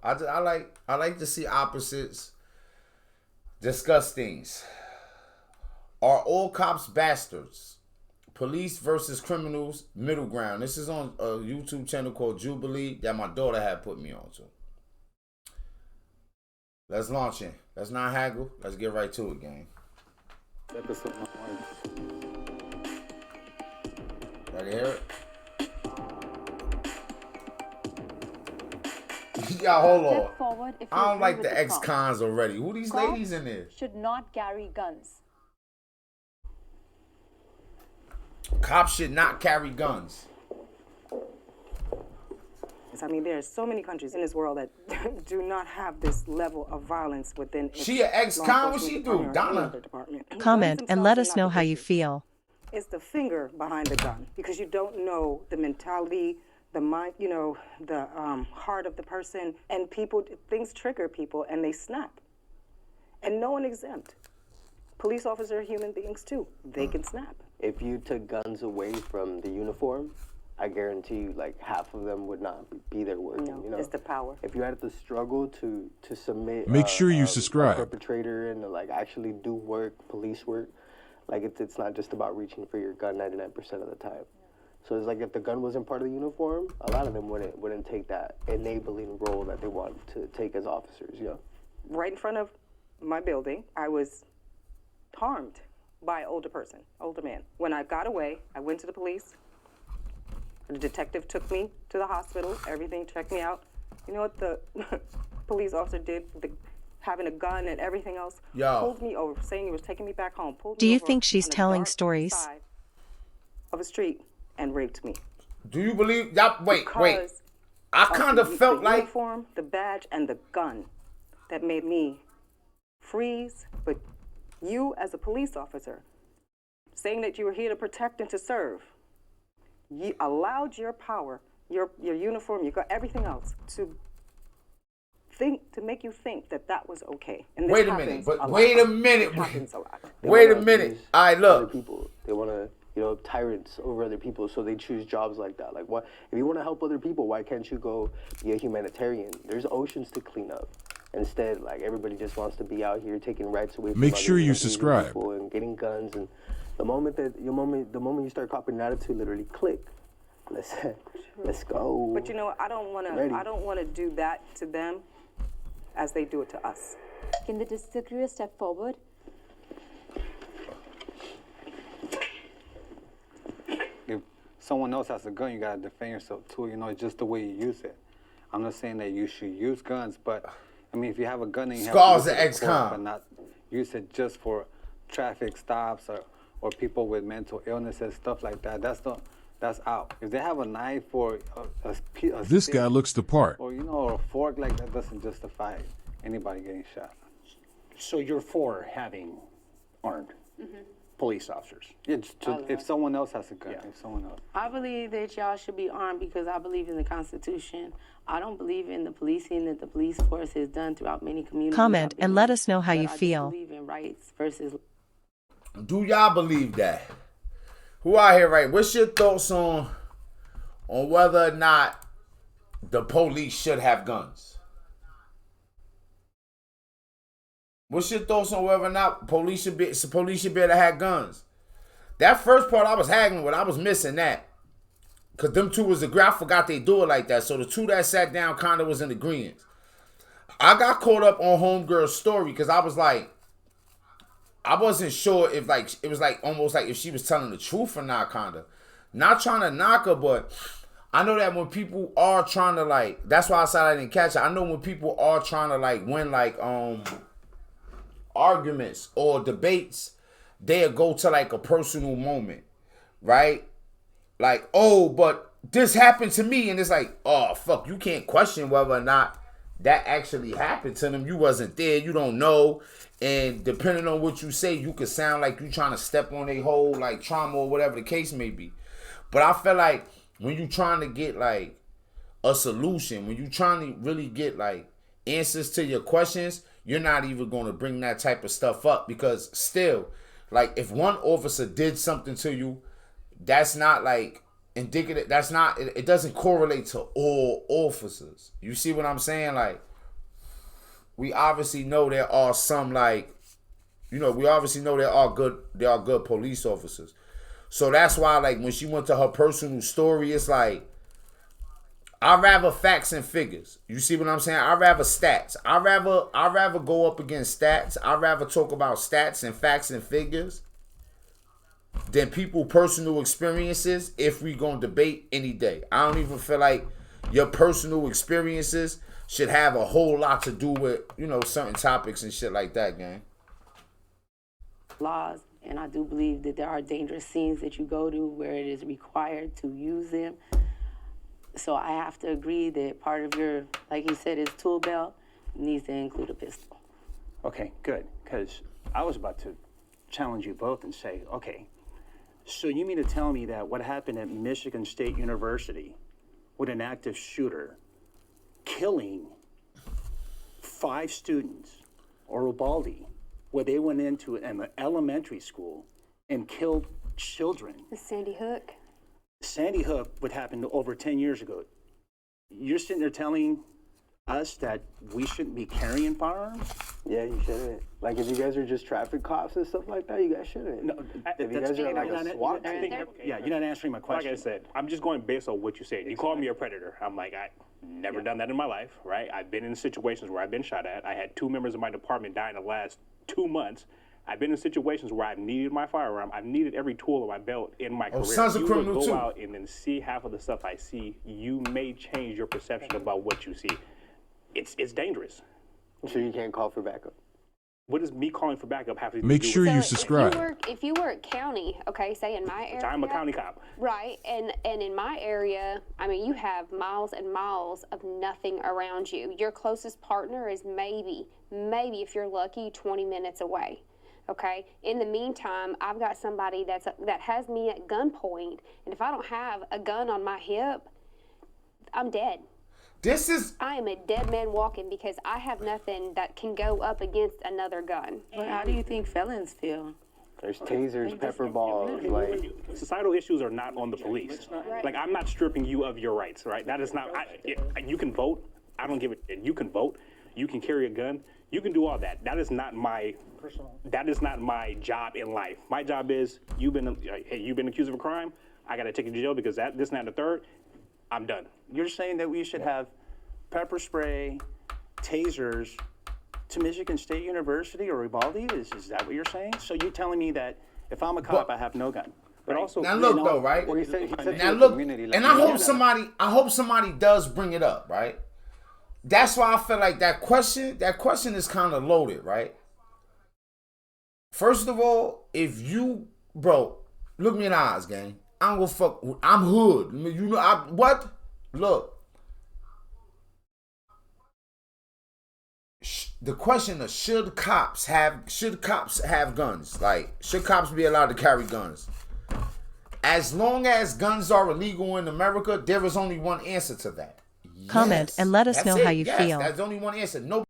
know. I like to see opposites discuss things. Are all cops bastards? Police versus criminals, middle ground. This is on a YouTube channel called Jubilee that my daughter had put me on to. Let's launch in. Let's not haggle. Let's get right to it, gang. Ready to hear it? Yeah, hold on. I don't like the ex-cons already. Who these ladies in there? Should not carry guns. Cops should not carry guns. I mean, there are so many countries in this world that do not have this level of violence within. She an ex-con? What she do, Donna? Comment and let us know how you feel. It's the finger behind the gun, because you don't know the mentality, the mind, you know, the heart of the person, and things trigger people and they snap. And no one exempt. Police officers are human beings too. They can snap. If you took guns away from the uniform, I guarantee you, like, half of them would not be there working. No, you know? it's the power. If you had to struggle to submit, make sure you subscribe. A perpetrator and like actually do work, police work, like it's not just about reaching for your gun 99% of the time. So it's like if the gun wasn't part of the uniform, a lot of them wouldn't take that enabling role that they want to take as officers. You know, right in front of my building, I was harmed by an older man. When I got away, I went to the police. The detective took me to the hospital, everything, checked me out. You know what the police officer did? Having a gun and everything else, pulled me over, saying he was taking me back home. Do you think she's telling stories? Side of a street and raped me. Do you believe that? Wait. I kind of felt the like uniform, the badge, and the gun that made me freeze. But you, as a police officer, saying that you were here to protect and to serve, you allowed your power, your uniform, you got everything else to make you think that was okay. And this wait a minute. It happens a lot. Wait a minute. All right, look. People, they want to, you know, tyrants over other people, so they choose jobs like that. Like, what if you want to help other people? Why can't you go be a humanitarian? There's oceans to clean up. Instead, like, everybody just wants to be out here taking rights away from Make others sure you and subscribe people and getting guns. And the moment you start copying an attitude, literally click. Let's go. But you know, I don't want to do that to them as they do it to us. Can the disagree step forward? If someone else has a gun, you gotta defend yourself too. You know, it's just the way you use it. I'm not saying that you should use guns, but I mean, if you have a gun and you have to use it for it, but not use it just for traffic stops or people with mental illnesses, stuff like that. That's out. If they have a knife or a this stick, guy looks the part. or you know, or a fork, like that doesn't justify anybody getting shot. So you're for having armed police officers? Yeah, if someone else has a gun, if someone else. I believe that y'all should be armed because I believe in the Constitution. I don't believe in the policing that the police force has done throughout many communities. Comment and let us know how you feel. I believe in rights versus. Do y'all believe that? Who out here, right? What's your thoughts on whether or not the police should have guns? What's your thoughts on whether or not police should be able to have guns? That first part I was haggling with, I was missing that. Because them two was I forgot they do it like that. So the two that sat down kind of was in agreement. I got caught up on Homegirl's story because I was like, I wasn't sure if like it was like almost like if she was telling the truth or not, kinda. Not trying to knock her, but I know that when people are trying to like, that's why I said I didn't catch it. I know when people are trying to like win like arguments or debates, they'll go to like a personal moment, right? Like, oh, but this happened to me, and it's like, oh fuck, you can't question whether or not that actually happened to them. You wasn't there, you don't know. And depending on what you say, you could sound like you trying to step on a whole like trauma or whatever the case may be. But I feel like when you trying to get like a solution, when you trying to really get like answers to your questions, you're not even going to bring that type of stuff up, because still, like if one officer did something to you, that's not like indicative. That's not. It doesn't correlate to all officers. You see what I'm saying? Like, we obviously know there are some, like, you know, we obviously know there are good police officers. So that's why, like, when she went to her personal story, it's like, I'd rather facts and figures. You see what I'm saying? I'd rather stats. I'd rather go up against stats. I'd rather talk about stats and facts and figures than people personal experiences if we gonna debate any day. I don't even feel like your personal experiences should have a whole lot to do with, you know, certain topics and shit like that, gang. Laws, and I do believe that there are dangerous scenes that you go to where it is required to use them. So I have to agree that part of your, like he said, his tool belt needs to include a pistol. Okay, good, because I was about to challenge you both and say, okay, so you mean to tell me that what happened at Michigan State University with an active shooter killing 5 students, or Ubaldi, where they went into an elementary school and killed children? Sandy Hook. Sandy Hook, what happened over 10 years ago. You're sitting there telling us that we shouldn't be carrying firearms? Yeah, you shouldn't. Like, if you guys are just traffic cops and stuff like that, you guys shouldn't. No, if you guys are like a SWAT team. Yeah, you're not answering my question. Like I said, I'm just going based on what you said. You called me a predator. I'm like, I never done that in my life, right? I've been in situations where I've been shot at. I had 2 members of my department die in the last 2 months. I've been in situations where I've needed my firearm. I've needed every tool in my belt in my career. Sons of criminal go too. out and then see half of the stuff I see. You may change your perception about what you see. It's dangerous. So you can't call for backup. What does me calling for backup have to do Make with sure it? you So subscribe. if you work county, okay, say in my area. I'm a county cop. Right, and in my area, I mean, you have miles and miles of nothing around you. Your closest partner is maybe if you're lucky, 20 minutes away. Okay. In the meantime, I've got somebody that has me at gunpoint, and if I don't have a gun on my hip, I'm dead. I am a dead man walking because I have nothing that can go up against another gun. But how do you think felons feel? There's tasers, pepper balls, like... Societal issues are not on the police. Like, I'm not stripping you of your rights, right? That is not... you can vote. I don't give it... You can vote. You can carry a gun. You can do all that. That is not my... That is not my job in life. My job is, you've been accused of a crime. I got to take you to jail because this, and that, and the third. I'm done. You're saying that we should have pepper spray, tasers to Michigan State University or Ubaldi? Is that what you're saying? So you're telling me that if I'm a cop, I have no gun? But also, now look though, right? Well, he said now look, and I hope somebody does bring it up, right? That's why I feel like that question is kind of loaded, right? First of all, if you, bro, look me in the eyes, gang. I don't go fuck. I'm hood. You know what? Look. The question is, should cops have guns? Like, should cops be allowed to carry guns? As long as guns are illegal in America, there is only one answer to that. Comment Yes. and let us That's know it. how you Yes, feel. That's only one answer. No.